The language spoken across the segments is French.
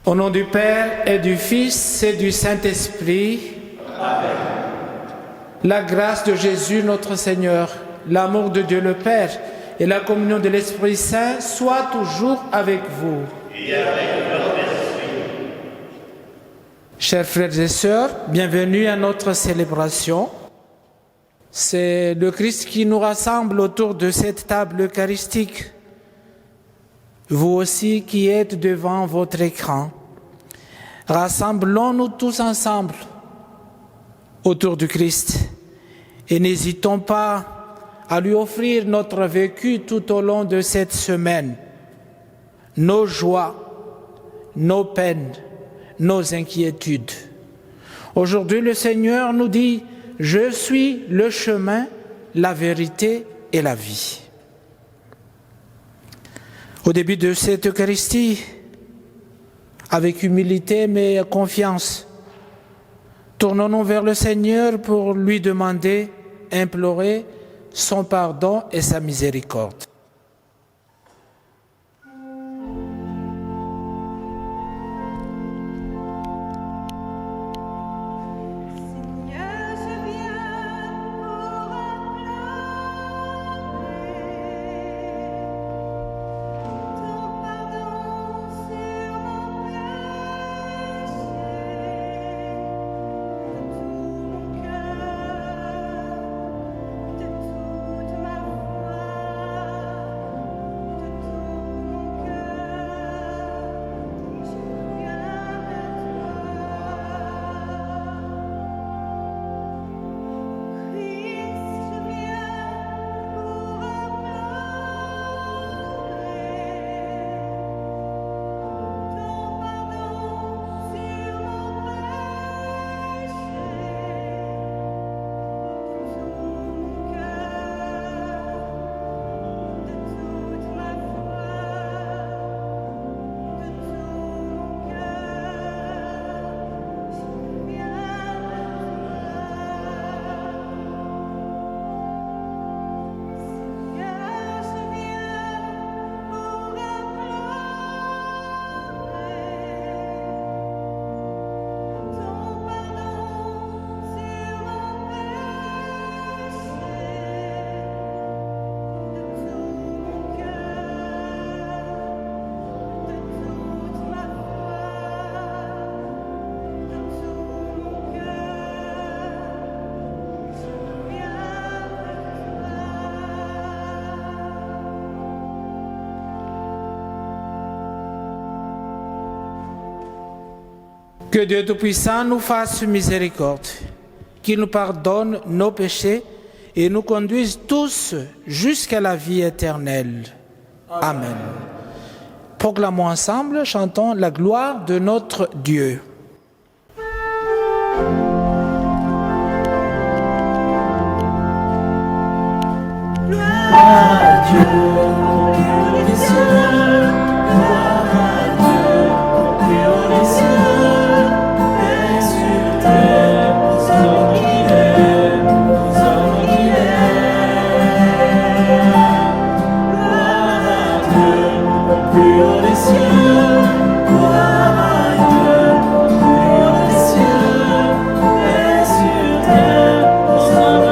Au nom du Père et du Fils et du Saint-Esprit, Amen. La grâce de Jésus notre Seigneur, l'amour de Dieu le Père et la communion de l'Esprit Saint soient toujours avec vous. Et avec votre esprit. Chers frères et sœurs, bienvenue à notre célébration. C'est le Christ qui nous rassemble autour de cette table eucharistique. Vous aussi qui êtes devant votre écran, rassemblons-nous tous ensemble autour du Christ et n'hésitons pas à lui offrir notre vécu tout au long de cette semaine, nos joies, nos peines, nos inquiétudes. Aujourd'hui, le Seigneur nous dit « Je suis le chemin, la vérité et la vie ». Au début de cette Eucharistie, avec humilité mais confiance, tournons-nous vers le Seigneur pour lui demander, implorer son pardon et sa miséricorde. Que Dieu Tout-Puissant nous fasse miséricorde, qu'il nous pardonne nos péchés et nous conduise tous jusqu'à la vie éternelle. Amen. Proclamons ensemble, chantons la gloire de notre Dieu. Gloire à Dieu, au des cieux, gloire à Dieu, au haut des cieux, et sur terre, aux hommes qu'il aime, aux hommes qu'il aime. Gloire à Dieu, au plus haut des cieux, gloire à Dieu, au plus haut des cieux, et sur terre, aux hommes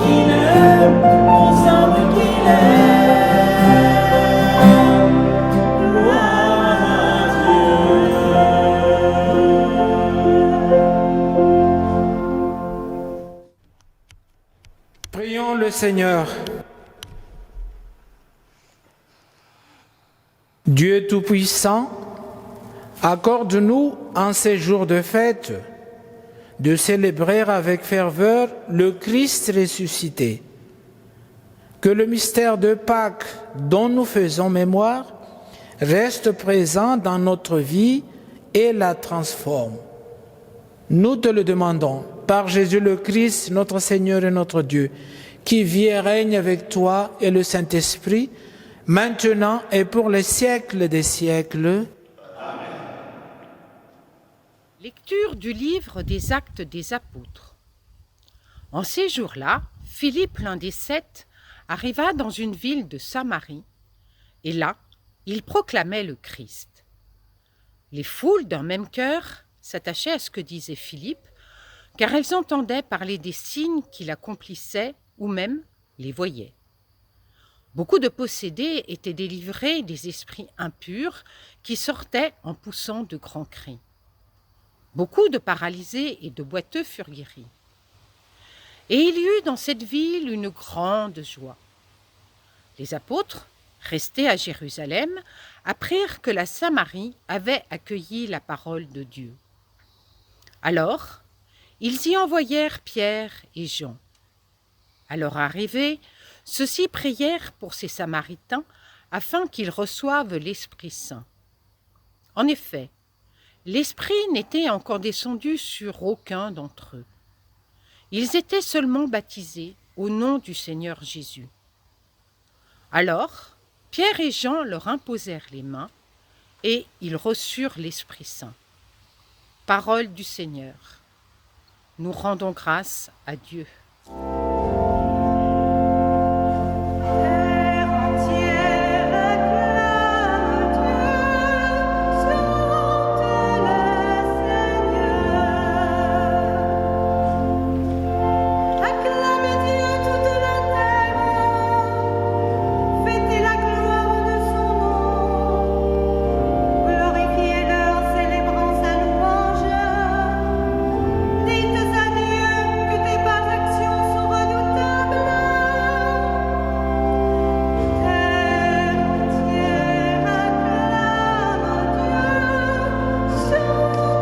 qu'il aime, aux hommes qu'il aime. Prions le Seigneur. Dieu Tout-Puissant, accorde-nous en ces jours de fête de célébrer avec ferveur le Christ ressuscité. Que le mystère de Pâques dont nous faisons mémoire reste présent dans notre vie et la transforme. Nous te le demandons par Jésus le Christ, notre Seigneur et notre Dieu, qui vit et règne avec toi et le Saint-Esprit, maintenant et pour les siècles des siècles. Amen. Lecture du livre des Actes des Apôtres. En ces jours-là, Philippe, l'un des 7, arriva dans une ville de Samarie, et là, il proclamait le Christ. Les foules d'un même cœur s'attachaient à ce que disait Philippe, car elles entendaient parler des signes qu'il accomplissait ou même les voyaient. Beaucoup de possédés étaient délivrés des esprits impurs qui sortaient en poussant de grands cris. Beaucoup de paralysés et de boiteux furent guéris. Et il y eut dans cette ville une grande joie. Les apôtres, restés à Jérusalem, apprirent que la Samarie avait accueilli la parole de Dieu. Alors, ils y envoyèrent Pierre et Jean. À leur arrivée, ceux-ci prièrent pour ces Samaritains afin qu'ils reçoivent l'Esprit Saint. En effet, l'Esprit n'était encore descendu sur aucun d'entre eux. Ils étaient seulement baptisés au nom du Seigneur Jésus. Alors, Pierre et Jean leur imposèrent les mains et ils reçurent l'Esprit Saint. Parole du Seigneur. Nous rendons grâce à Dieu. Terre entière acclame Dieu, chante le Seigneur. Acclamez Dieu toute la terre, fêtez la gloire de son nom, glorifiez-le en célébrant sa louange. Dites à Dieu que tes bonnes actions sont redoutables. Terre entière acclame Dieu, chante le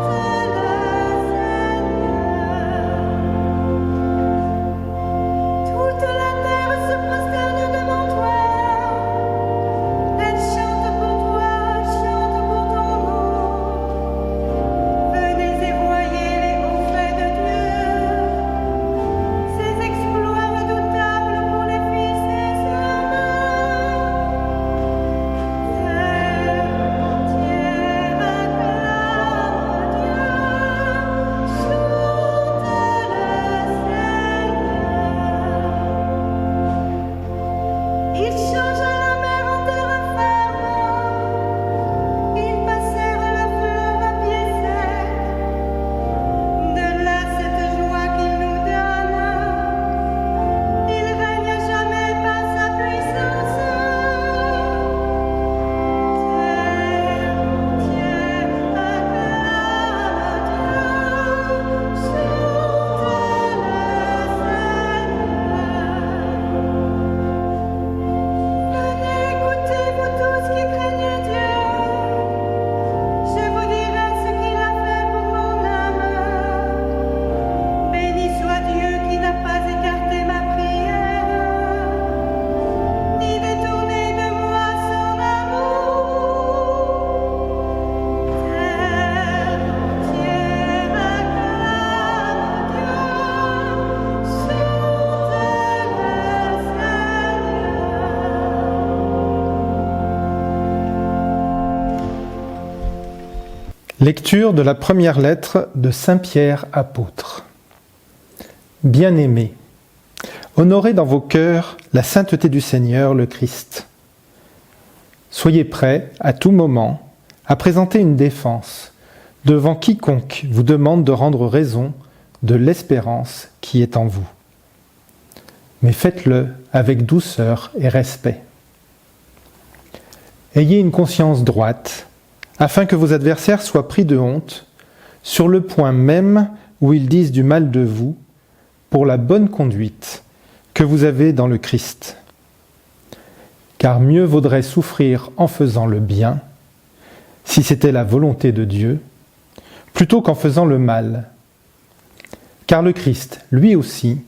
Seigneur. Toute la terre se prosterne devant toi. Elle chante pour toi, chante pour ton nom. Venez et voyez les hauts faits de Dieu, ses exploits redoutables pour les fils des hommes. Terre entière acclame Dieu, chante le Seigneur. Il changea la mer en terre ferme, ils passèrent le fleuve à pied sec. De là cette joie qu'il nous donne, il règne à jamais par sa puissance. Terre entière acclame Dieu, chante le Seigneur. Venez écouter, vous tous qui craignez Dieu. Je vous dirai ce qu'il a fait pour mon âme. Béni soit Dieu qui n'a pas écarté ma prière, ni détourné de moi son amour. Terre entière acclame Dieu, chante le Seigneur. Lecture de la première lettre de Saint Pierre apôtre. Bien-aimés, honorez dans vos cœurs la sainteté du Seigneur le Christ. Soyez prêts à tout moment à présenter une défense devant quiconque vous demande de rendre raison de l'espérance qui est en vous. Mais faites-le avec douceur et respect. Ayez une conscience droite, afin que vos adversaires soient pris de honte sur le point même où ils disent du mal de vous pour la bonne conduite que vous avez dans le Christ. Car mieux vaudrait souffrir en faisant le bien, si c'était la volonté de Dieu, plutôt qu'en faisant le mal. Car le Christ, lui aussi,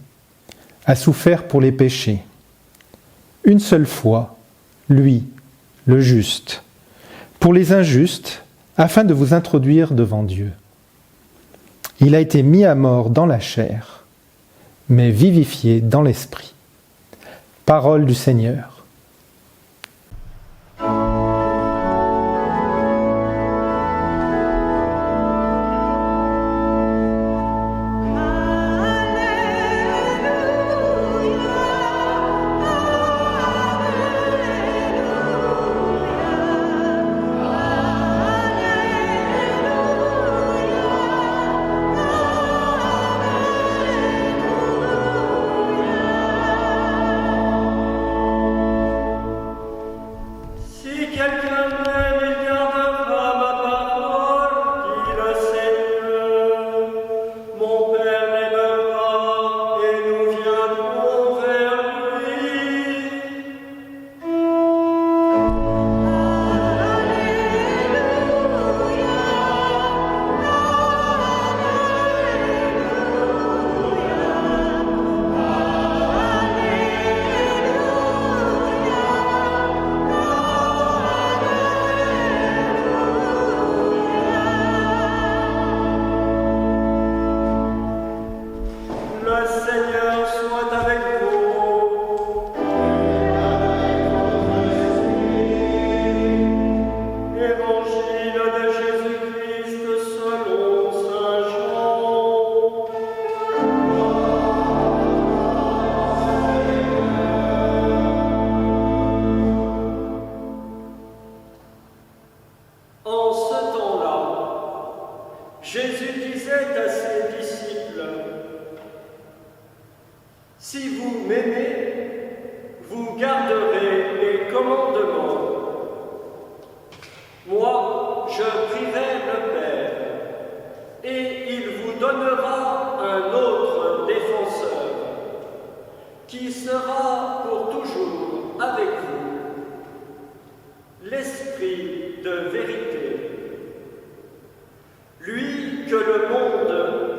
a souffert pour les péchés. Une seule fois, lui, le juste, pour les injustes, afin de vous introduire devant Dieu. Il a été mis à mort dans la chair, mais vivifié dans l'esprit. Parole du Seigneur. Jésus disait à ses disciples, « Si vous m'aimez, vous garderez mes commandements. Moi, je prierai le Père, et il vous donnera un autre défenseur, qui sera pour toujours avec vous, l'Esprit de vérité. Lui que le monde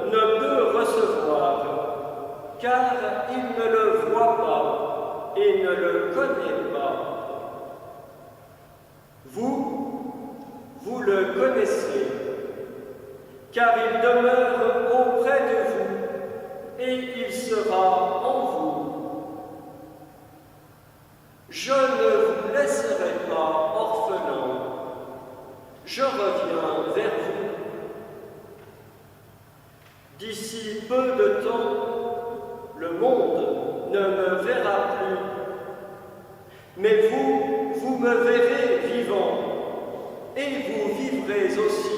ne peut recevoir, car il ne le voit pas et ne le connaît pas. Vous le connaissez, car il demeure auprès de vous et il sera en vous. Je ne vous laisserai pas orphelins, je reviens vers vous. D'ici peu de temps, le monde ne me verra plus, mais vous me verrez vivant, et vous vivrez aussi.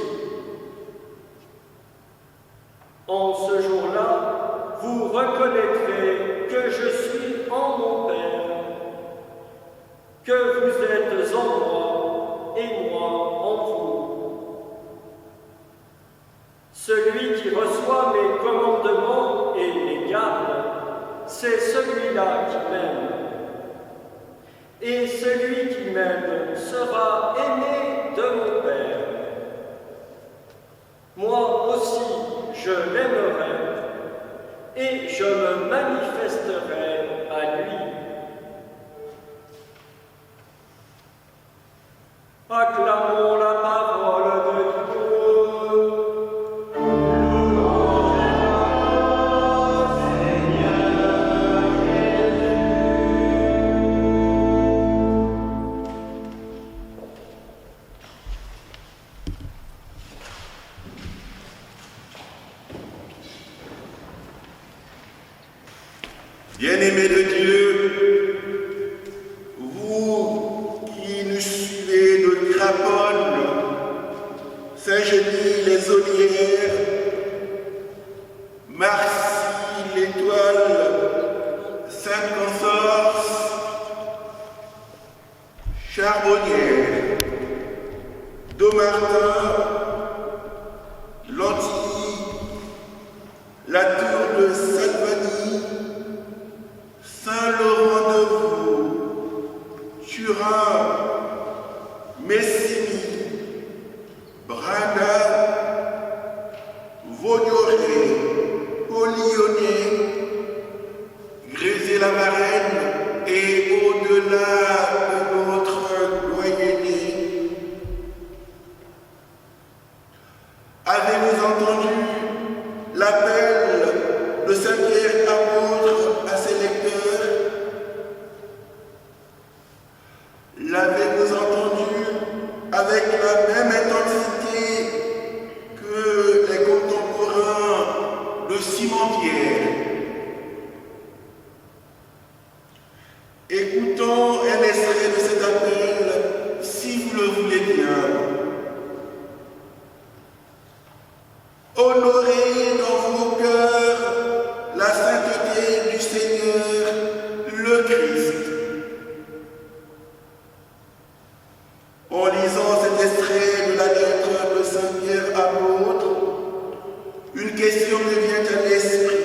En ce jour-là, vous reconnaîtrez que je suis en mon Père, que vous êtes en moi et moi en vous. Celui qui reçoit mes commandements et les garde, c'est celui-là qui m'aime. Et celui qui m'aime sera aimé de mon Père. Moi aussi, je l'aimerai et je me manifesterai à lui. Acclamons la parole de Dieu. Bien-aimés de Dieu, vous qui nous suivez de Craponne, Saint-Genis, les Olières, Marcy, l'Étoile, Sainte-Consorce, Charbonnières, Domartin, Lantilly, la tour de Salvani, Saint-Laurent-de-Vaux, Turin, Messimy, Branda, Vaugnoret, Polyonnais, Grésy-la-Marraine et au-delà de notre doyenné. Avez-vous entendu l'appel de Saint-Pierre apôtre à ses lecteurs? L'avez-vous entendu avec la même intensité que les contemporains de Simon-Pierre? Écoutons un extrait de cet appel, si vous le voulez bien. Honorez dans vos cœurs la sainteté du Seigneur, le Christ. En lisant cet extrait de la lettre de Saint-Pierre apôtre, une question me vient à l'esprit.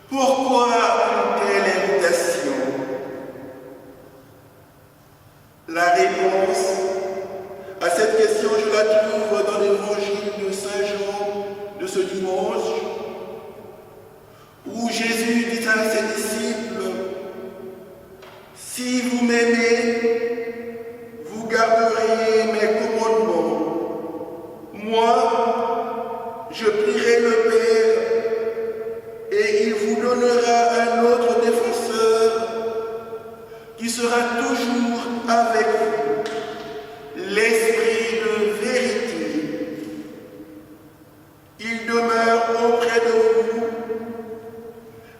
Pourquoi une telle invitation? La réponse à cette question, je la trouve dans l'évangile de Saint Jean de ce dimanche, où Jésus dit à ses disciples, « Si vous m'aimez, vous garderez mes commandements. Moi, je prierai le Père, et il vous donnera un autre défenseur qui sera toujours avec vous, l'Esprit de vérité. Il demeure auprès de vous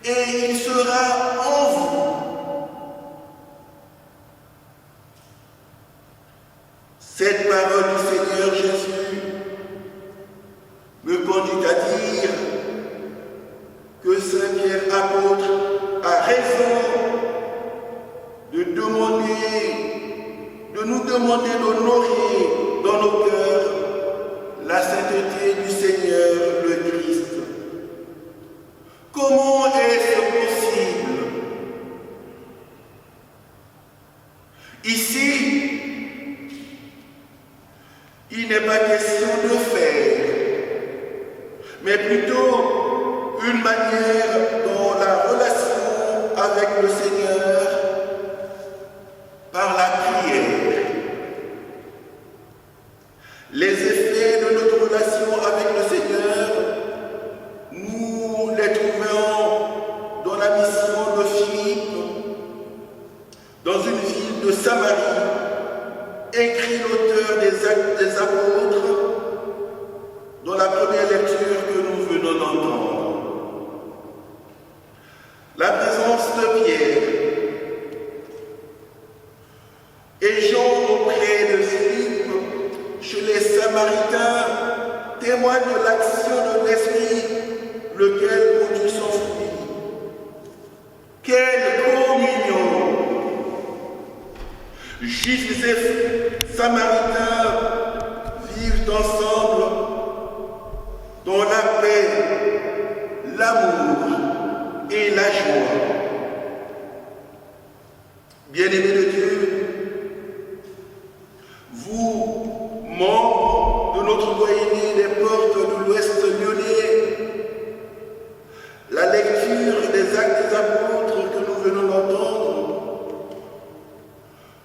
et il sera en vous. » Cette parole du Seigneur Jésus demander d'honorer dans nos cœurs la sainteté du Seigneur le Christ. Comment est-ce possible? Ici, il n'est pas question de faire, mais plutôt une manière dont la relation avec le Seigneur par la prière. Les effets de notre relation avec le Seigneur, nous les trouvons dans la mission de Philippe, dans une ville de Samarie, écrit l'auteur des Actes des Apôtres, dans la première lecture que nous venons d'entendre. La présence de Pierre et Jean auprès de Philippe, chez les Samaritains, témoigne de l'action de l'Esprit, lequel produit son fruit. Quelle communion! Juifs et Samaritains vivent ensemble dans la paix, l'amour et la joie. Bien-aimés de Dieu, vous, membres de notre doyenné des portes de l'Ouest lyonnais, la lecture des Actes des Apôtres que nous venons d'entendre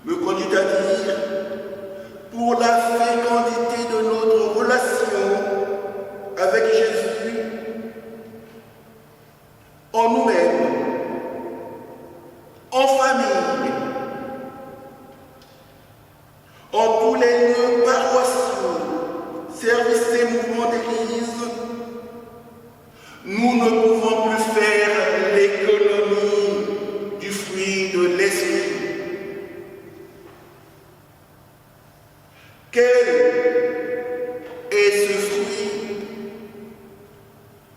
me conduit à dire, pour la fécondité de notre relation avec Jésus, en nous-mêmes, en famille, en tous les lieux paroissiaux, services et mouvements d'église, nous ne pouvons plus faire l'économie du fruit de l'esprit. Quel est ce fruit?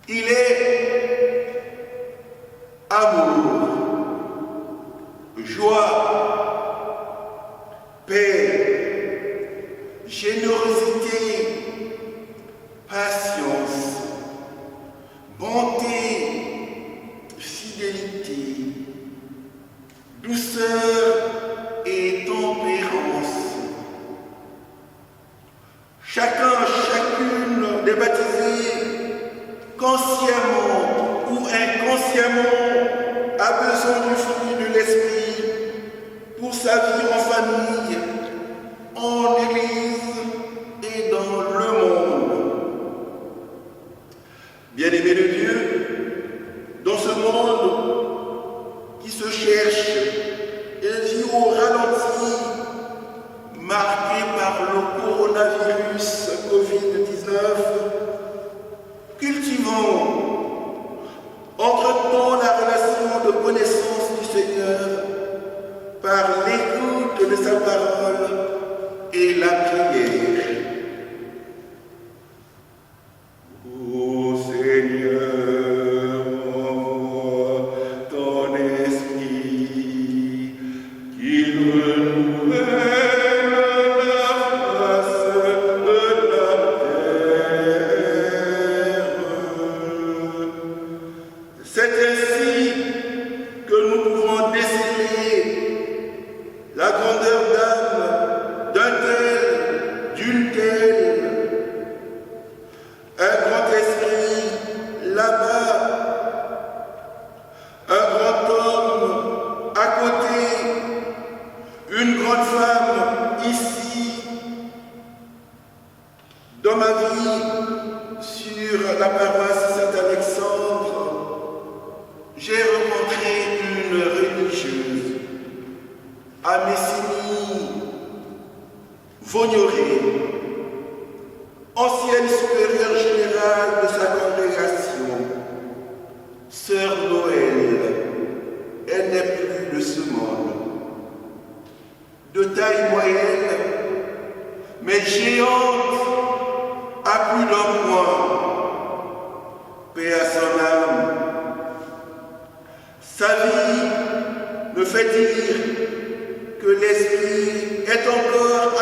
Il est amour, joie, paix, générosité, patience, bonté, fidélité, douceur et tempérance. Chacune des baptisés, consciemment ou inconsciemment, a besoin du fruit de l'esprit pour sa vie en famille, en église et dans le monde. Bien-aimés de Dieu, dans ce monde qui se cherche et vit au ralenti, marqué par le coronavirus Covid-19, cultivons, entretenons la relation de connaissance du Seigneur par l'écoute de sa parole et la prière. Ô Seigneur, envoie ton esprit, qu'il renouvelle la face de la terre. C'est ainsi que nous pouvons déceler la grandeur d'âme d'un tel, d'une telle. Un grand esprit là-bas, un grand homme à côté, une grande femme ici. Dans ma vie, sur la paroisse Saint-Alexandre, j'ai rencontré une religieuse à Messigny-Vaugneray, ancienne supérieure générale de sa congrégation, Sœur Noël. Elle n'est plus de ce monde. De taille moyenne, mais géante à plus d'un point. Paix à son âme. Sa vie me fait dire que l'esprit est encore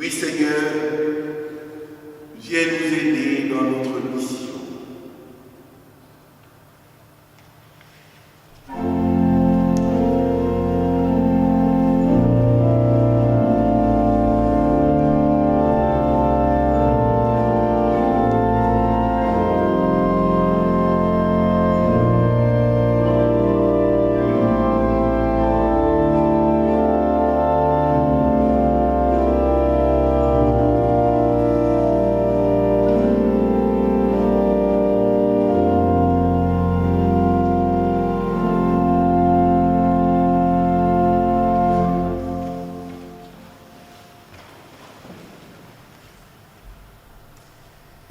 Oui, Seigneur, viens nous aider dans notre mission.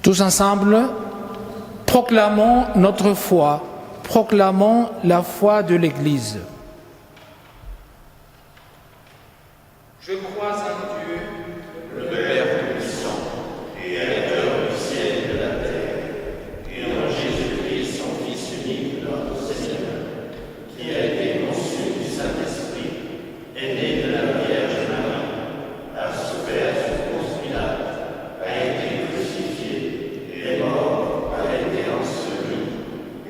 Tous ensemble, proclamons notre foi, proclamons la foi de l'Église. Je crois en Dieu, Le Père Tout-Puissant, Créateur du ciel et de la terre, et en Jésus-Christ, son Fils unique, notre Seigneur, qui a été conçu du Saint-Esprit, est né de la Vierge Marie, a souffert sous Ponce Pilate, a été crucifié, est mort, a été enseveli,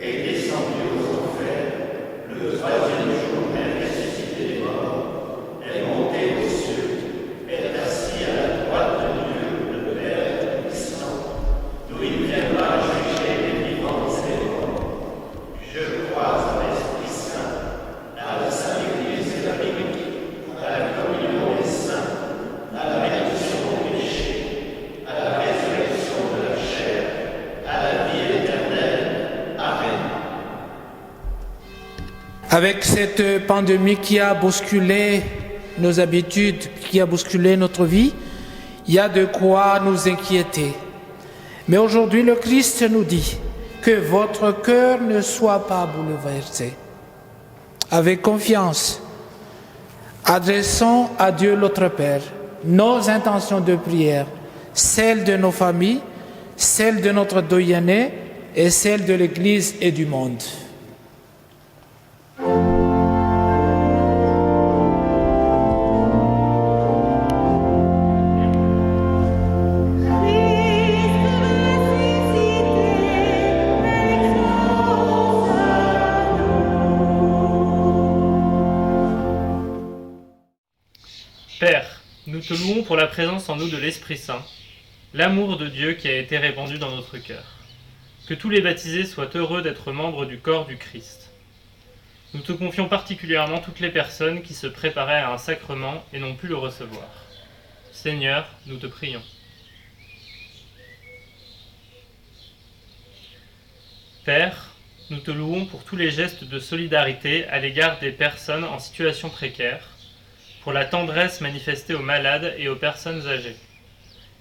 est descendu aux enfers, le troisième jour est ressuscité des morts, est monté aux cieux, est assis à la droite de Dieu, le Père Tout-Puissant, d'où il viendra juger les vivants et les morts. Je crois en l'Esprit Saint, à la Sainte Église catholique, à la communion des saints, à la rémission des péchés, à la résurrection de la chair, à la vie éternelle. Amen. avec cette pandémie qui a bousculé nos habitudes, qui a bousculé notre vie, il y a de quoi nous inquiéter. Mais aujourd'hui, le Christ nous dit que votre cœur ne soit pas bouleversé. Avec confiance, adressons à Dieu notre Père nos intentions de prière, celles de nos familles, celles de notre doyenné et celles de l'Église et du monde. Père, nous te louons pour la présence en nous de l'Esprit Saint, l'amour de Dieu qui a été répandu dans notre cœur. Que tous les baptisés soient heureux d'être membres du corps du Christ. Nous te confions particulièrement toutes les personnes qui se préparaient à un sacrement et n'ont pu le recevoir. Seigneur, nous te prions. Père, nous te louons pour tous les gestes de solidarité à l'égard des personnes en situation précaire, pour la tendresse manifestée aux malades et aux personnes âgées.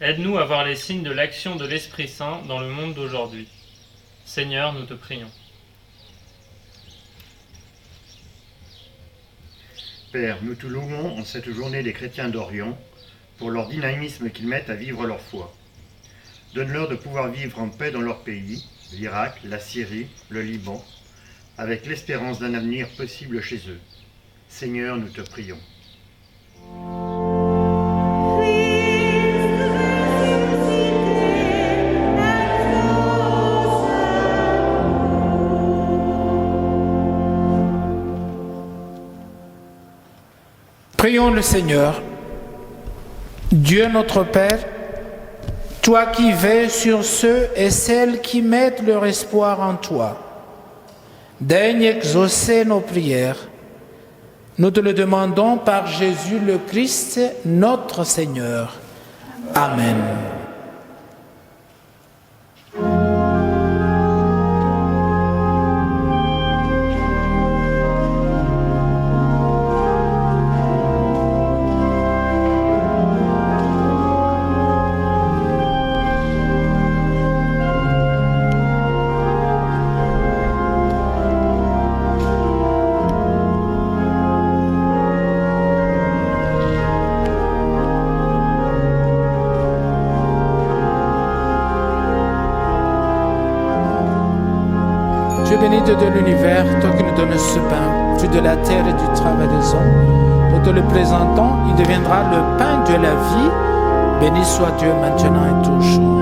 Aide-nous à voir les signes de l'action de l'Esprit Saint dans le monde d'aujourd'hui. Seigneur, nous te prions. Père, nous te louons en cette journée des chrétiens d'Orient pour leur dynamisme qu'ils mettent à vivre leur foi. Donne-leur de pouvoir vivre en paix dans leur pays, l'Irak, la Syrie, le Liban, avec l'espérance d'un avenir possible chez eux. Seigneur, nous te prions. Prions le Seigneur. Dieu notre Père, toi qui veilles sur ceux et celles qui mettent leur espoir en toi, daigne exaucer nos prières. Nous te le demandons par Jésus le Christ, notre Seigneur. Amen. Dieu béni, Dieu de l'univers, toi qui nous donnes ce pain, Dieu de la terre et du travail des hommes, nous te le présentons, il deviendra le pain de la vie Béni soit Dieu maintenant et toujours.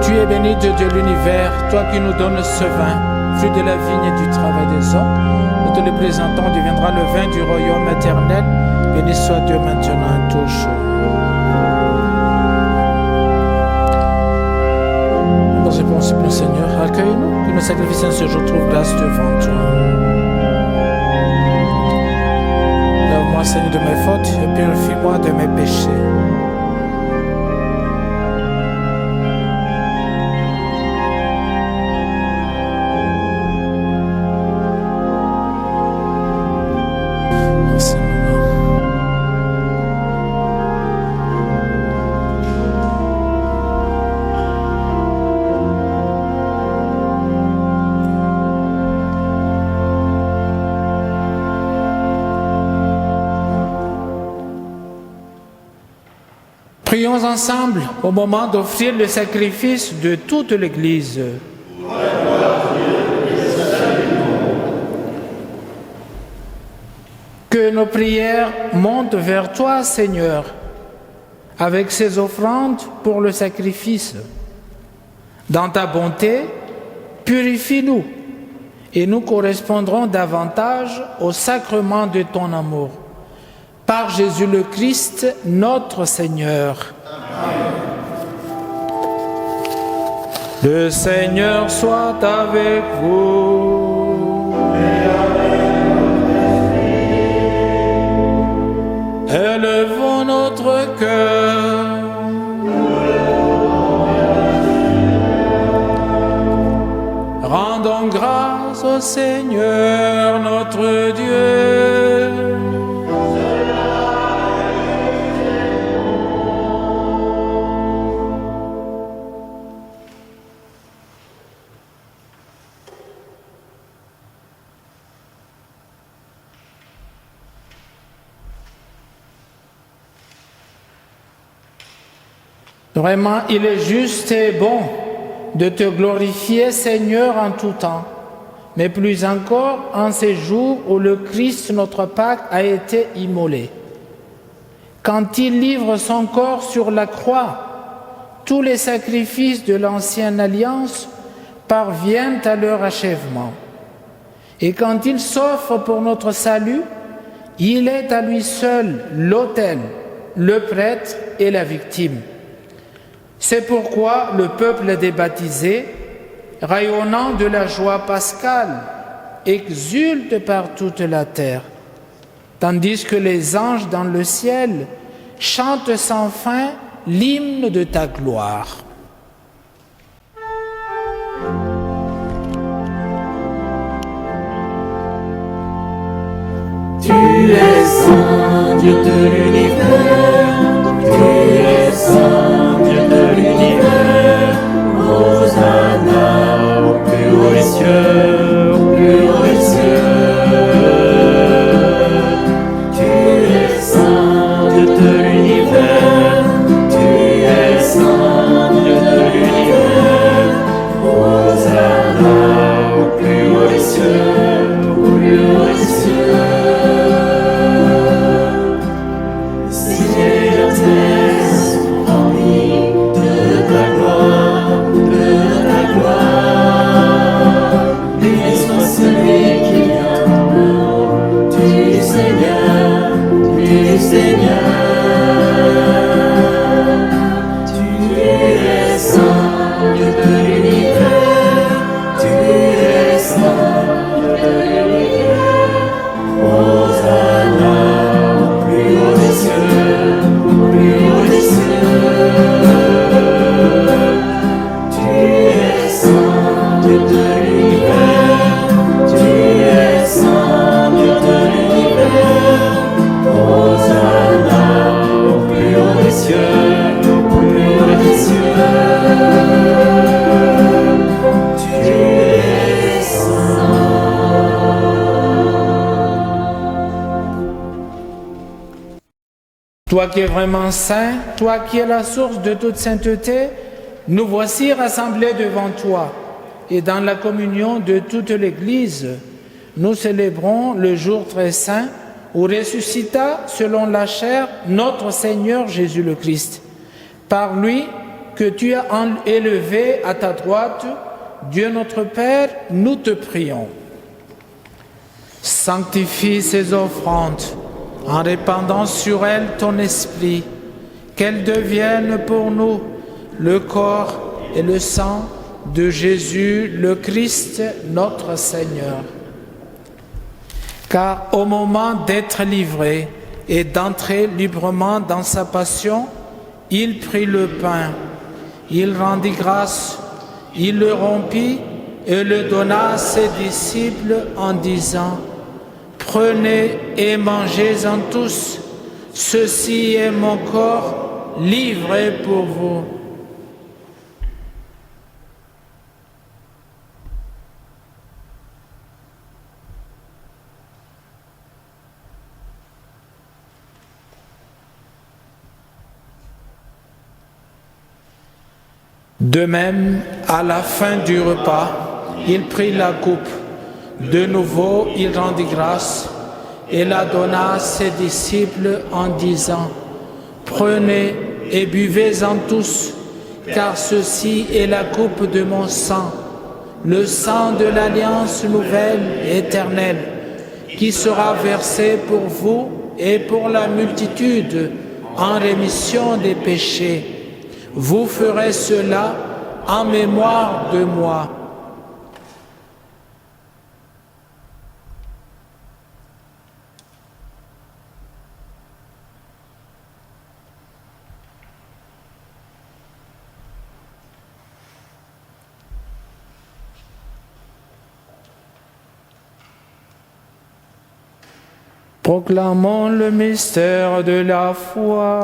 Tu es béni de Dieu l'univers, toi qui nous donnes ce vin, fruit de la vigne et du travail des hommes. Nous te le présentons, deviendra le vin du royaume éternel. Béni soit Dieu maintenant et toujours. Nous te supplie, Seigneur, accueille-nous, que nos sacrifices en ce jour trouvent grâce devant toi. Lave-moi, Seigneur, de mes fautes et purifie-moi de mes péchés. Prions ensemble au moment d'offrir le sacrifice de toute l'Église. Que nos prières montent vers toi, Seigneur, avec ces offrandes pour le sacrifice. Dans ta bonté, purifie-nous et nous correspondrons davantage au sacrement de ton amour. Par Jésus le Christ, notre Seigneur. Amen. Le Seigneur soit avec vous. Et avec élevons notre cœur. Rendons grâce au Seigneur, notre Dieu. Vraiment, il est juste et bon de te glorifier, Seigneur, en tout temps, mais plus encore en ces jours où le Christ, notre Pâque, a été immolé. Quand il livre son corps sur la croix, tous les sacrifices de l'ancienne alliance parviennent à leur achèvement. Et quand il s'offre pour notre salut, il est à lui seul l'autel, le prêtre et la victime. C'est pourquoi le peuple des baptisés, rayonnant de la joie pascale, exulte par toute la terre, tandis que les anges dans le ciel chantent sans fin l'hymne de ta gloire. Tu es saint, Dieu de l'univers, tu es saint, Dieu de l'univers, Hosanna au plus haut des cieux, au plus haut des cieux. Tu es saint, Dieu de l'univers, tu es saint, Dieu de l'univers, Hosanna au plus haut des cieux, au plus haut des cieux. Toi qui es vraiment saint, toi qui es la source de toute sainteté, nous voici rassemblés devant toi et dans la communion de toute l'Église, nous célébrons le jour très saint où ressuscita selon la chair notre Seigneur Jésus le Christ. Par lui que tu as élevé à ta droite, Dieu notre Père, nous te prions. Sanctifie ces offrandes en répandant sur elles ton esprit, qu'elles deviennent pour nous le corps et le sang de Jésus le Christ, notre Seigneur. Car au moment d'être livré et d'entrer librement dans sa passion, il prit le pain, il rendit grâce, il le rompit et le donna à ses disciples en disant: « Prenez et mangez-en tous, ceci est mon corps livré pour vous. » De même, à la fin du repas, il prit la coupe. De nouveau, il rendit grâce et la donna à ses disciples en disant: « Prenez et buvez-en tous, car ceci est la coupe de mon sang, le sang de l'alliance nouvelle et éternelle, qui sera versé pour vous et pour la multitude en rémission des péchés. Vous ferez cela en mémoire de moi. » Proclamons le mystère de la foi.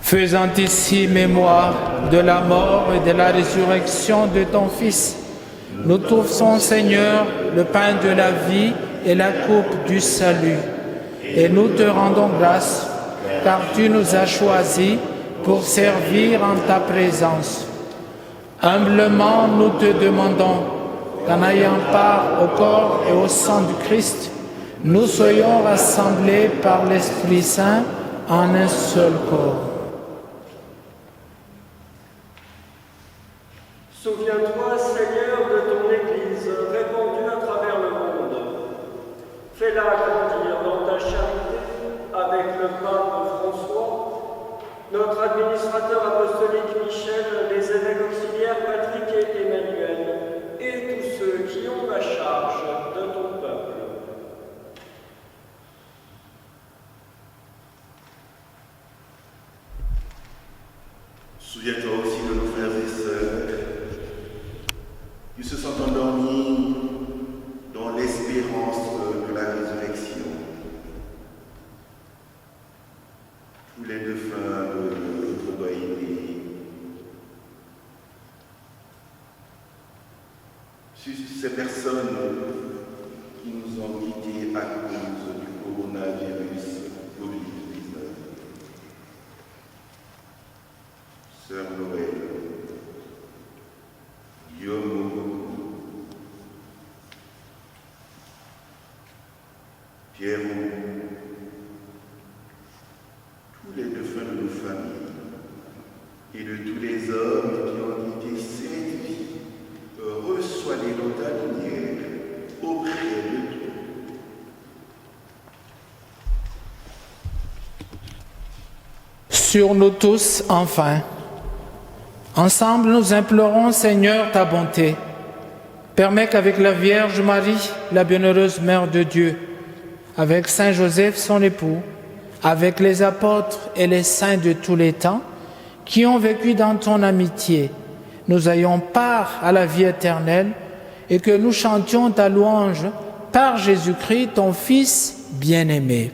Faisant ici mémoire de la mort et de la résurrection de ton Fils, nous t'offrons, Seigneur, le pain de la vie et la coupe du salut. Et nous te rendons grâce, car tu nous as choisis pour servir en ta présence. Humblement, nous te demandons qu'en ayant part au corps et au sang du Christ, nous soyons rassemblés par l'Esprit Saint en un seul corps. Souviens-toi, Seigneur, de ton Église répandue à travers le monde. Fais-la grandir dans ta charité avec le pape François, notre administrateur apostolique Michel, les évêques auxiliaires Patrick et Emmanuel, et tous ceux qui ont la charge de ton peuple. Souviens-toi aussi de nos frères et sœurs qui se sont endormis dans l'espérance de la résurrection. Tous les défunts de notre doyenné, ces personnes qui nous ont quittés à cause du coronavirus Covid-19. Sœur Noël, Guillaume, Pierre, tous les défunts de nos frères familles et de tous les hommes qui ont été séduits. Reçois les dons de ta lumière auprès de toi. Sur nous tous, enfin. Ensemble, nous implorons, Seigneur, ta bonté. Permets qu'avec la Vierge Marie, la bienheureuse Mère de Dieu, avec Saint Joseph, son époux, avec les apôtres et les saints de tous les temps, qui ont vécu dans ton amitié, nous ayons part à la vie éternelle et que nous chantions ta louange par Jésus-Christ, ton Fils bien-aimé.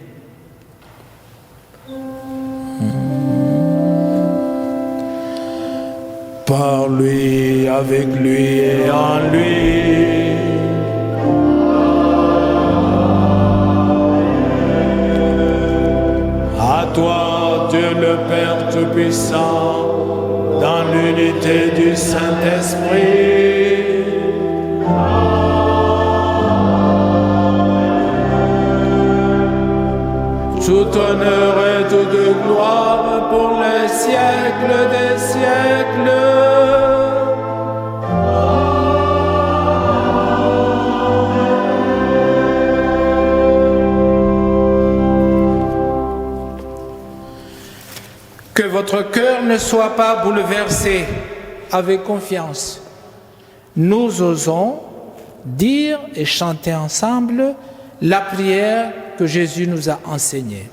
Par lui, avec lui et en lui. À toi, Dieu le Père Tout-Puissant, dans l'unité du Saint-Esprit. Tout honneur et toute gloire pour les siècles des siècles. Que votre cœur ne soit pas bouleversé. Avec confiance, nous osons dire et chanter ensemble la prière que Jésus nous a enseignée.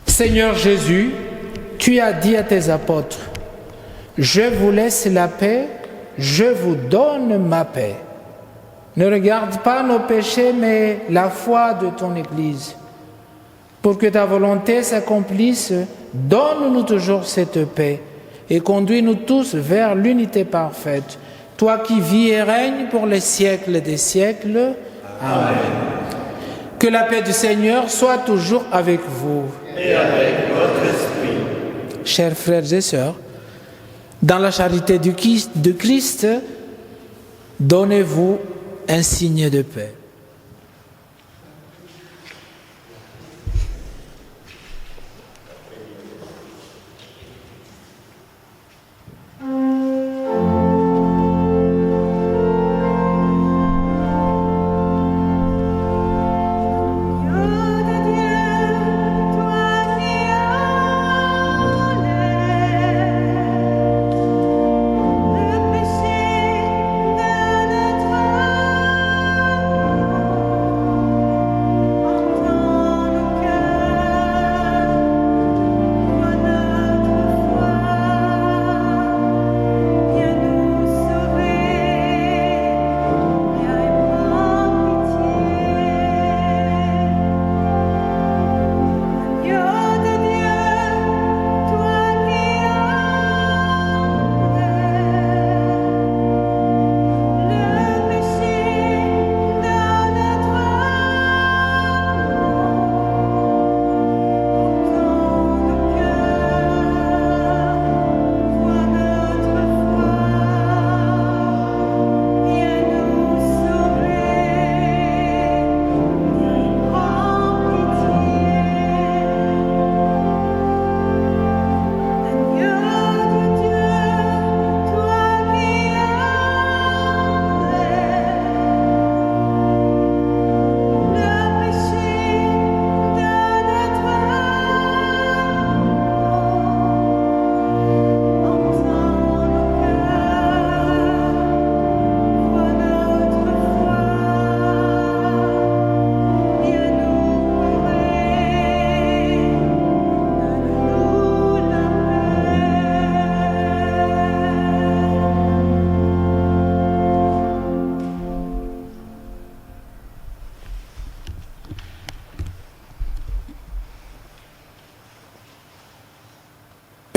Seigneur Jésus, tu as dit à tes apôtres, « Je vous laisse la paix, je vous donne ma paix. » Ne regarde pas nos péchés, mais la foi de ton Église. Pour que ta volonté s'accomplisse, donne-nous toujours cette paix et conduis-nous tous vers l'unité parfaite. Toi qui vis et règnes pour les siècles des siècles. Amen. Que la paix du Seigneur soit toujours avec vous. Et avec votre esprit. Chers frères et sœurs, dans la charité de Christ, donnez-vous un signe de paix. Le péché de notre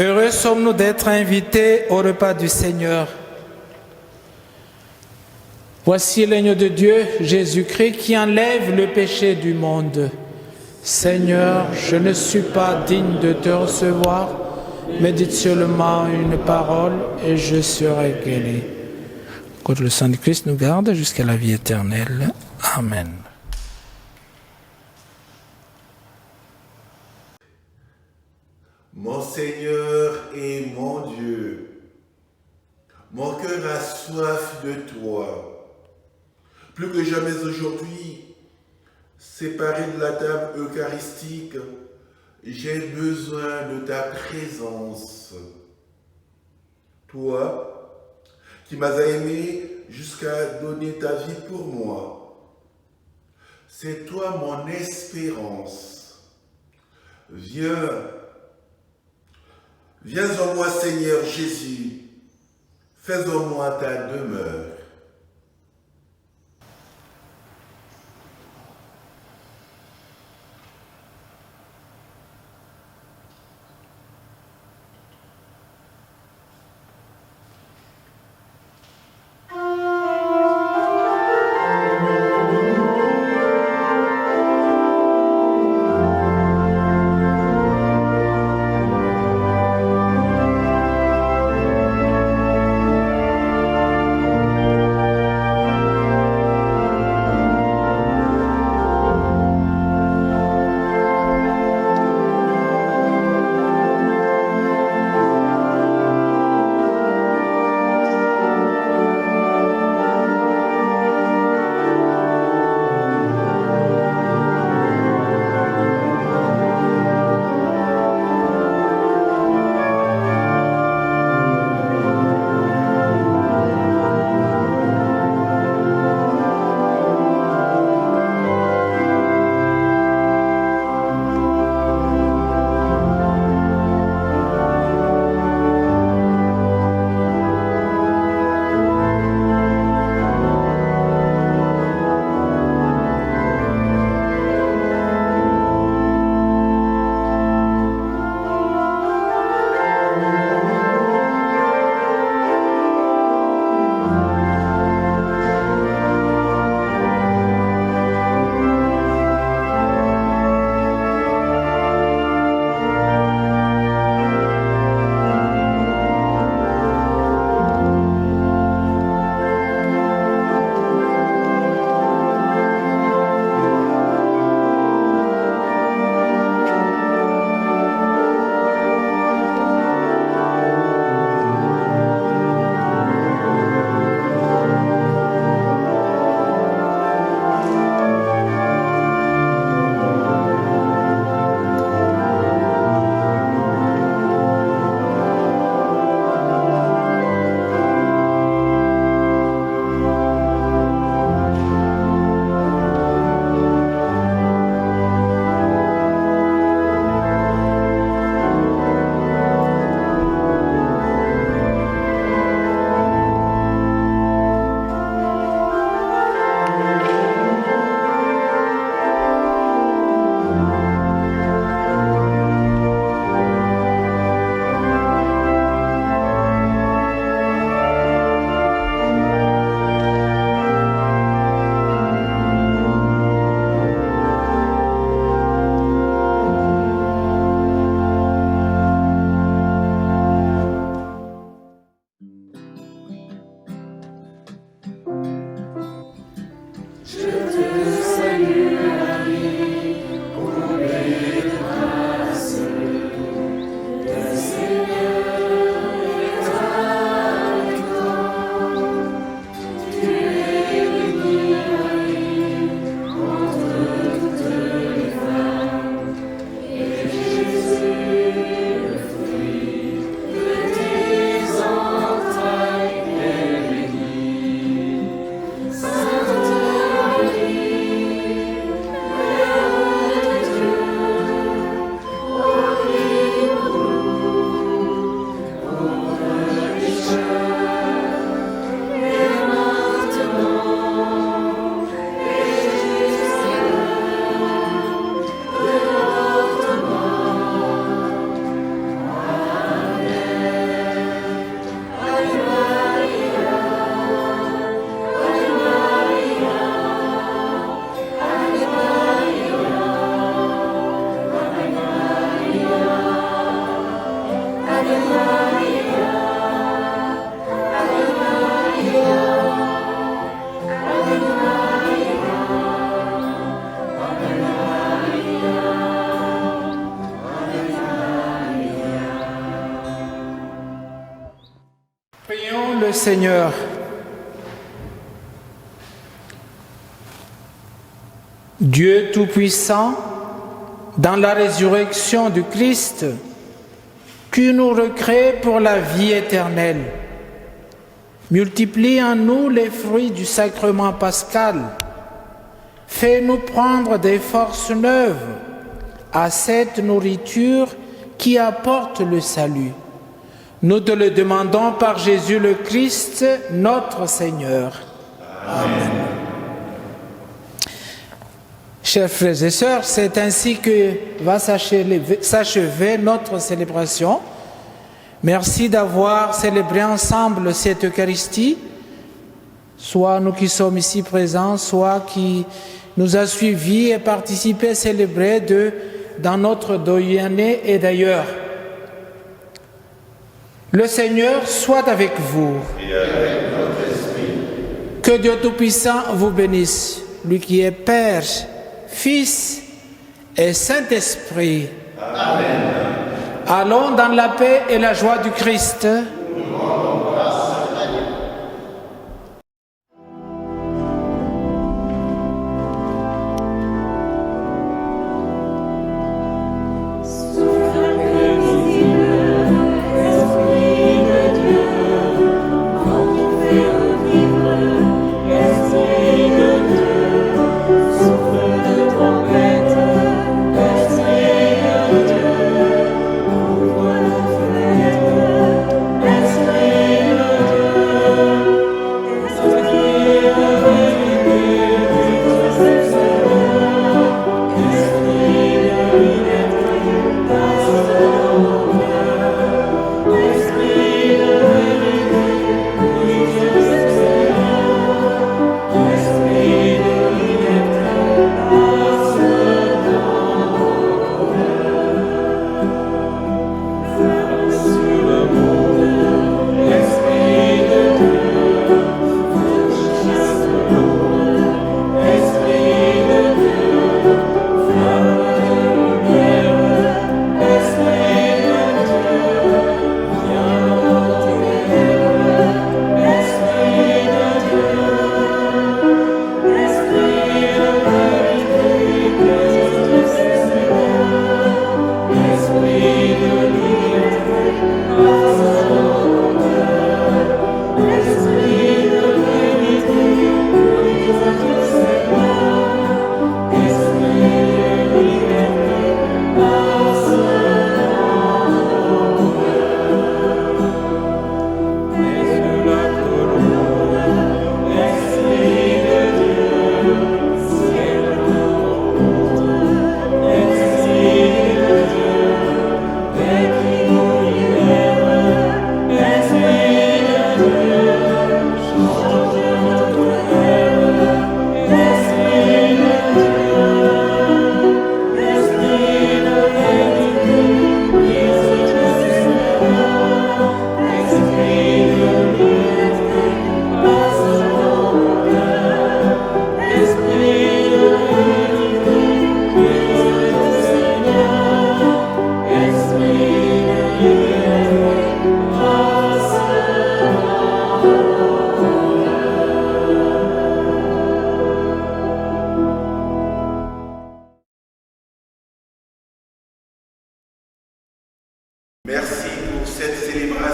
Heureux sommes-nous d'être invités au repas du Seigneur. Voici l'agneau de Dieu, Jésus-Christ, qui enlève le péché du monde. Seigneur, je ne suis pas digne de te recevoir, mais dites seulement une parole et je serai guéri. Que le sang de Christ nous garde jusqu'à la vie éternelle. Amen. Mon Seigneur et mon Dieu, mon cœur a soif de toi. Plus que jamais aujourd'hui, séparé de la table eucharistique, j'ai besoin de ta présence. Toi, qui m'as aimé jusqu'à donner ta vie pour moi, c'est toi mon espérance. Viens en moi, Seigneur Jésus, fais en moi ta demeure. le Seigneur. Dieu Tout-Puissant, dans la résurrection du Christ, qui nous recrée pour la vie éternelle, multiplie en nous les fruits du sacrement pascal. Fais-nous prendre des forces neuves à cette nourriture qui apporte le salut. Nous te le demandons par Jésus le Christ, notre Seigneur. Amen. Chers frères et sœurs, c'est ainsi que va s'achever notre célébration. Merci d'avoir célébré ensemble cette Eucharistie, soit nous qui sommes ici présents, soit qui nous a suivis et participé, célébré dans notre doyenné et d'ailleurs. Le Seigneur soit avec vous. Et avec notre esprit. Que Dieu Tout-Puissant vous bénisse, lui qui est Père, Fils et Saint-Esprit. Amen. Allons dans la paix et la joie du Christ. Nous rendons grâce à Dieu. Merci pour cette célébration.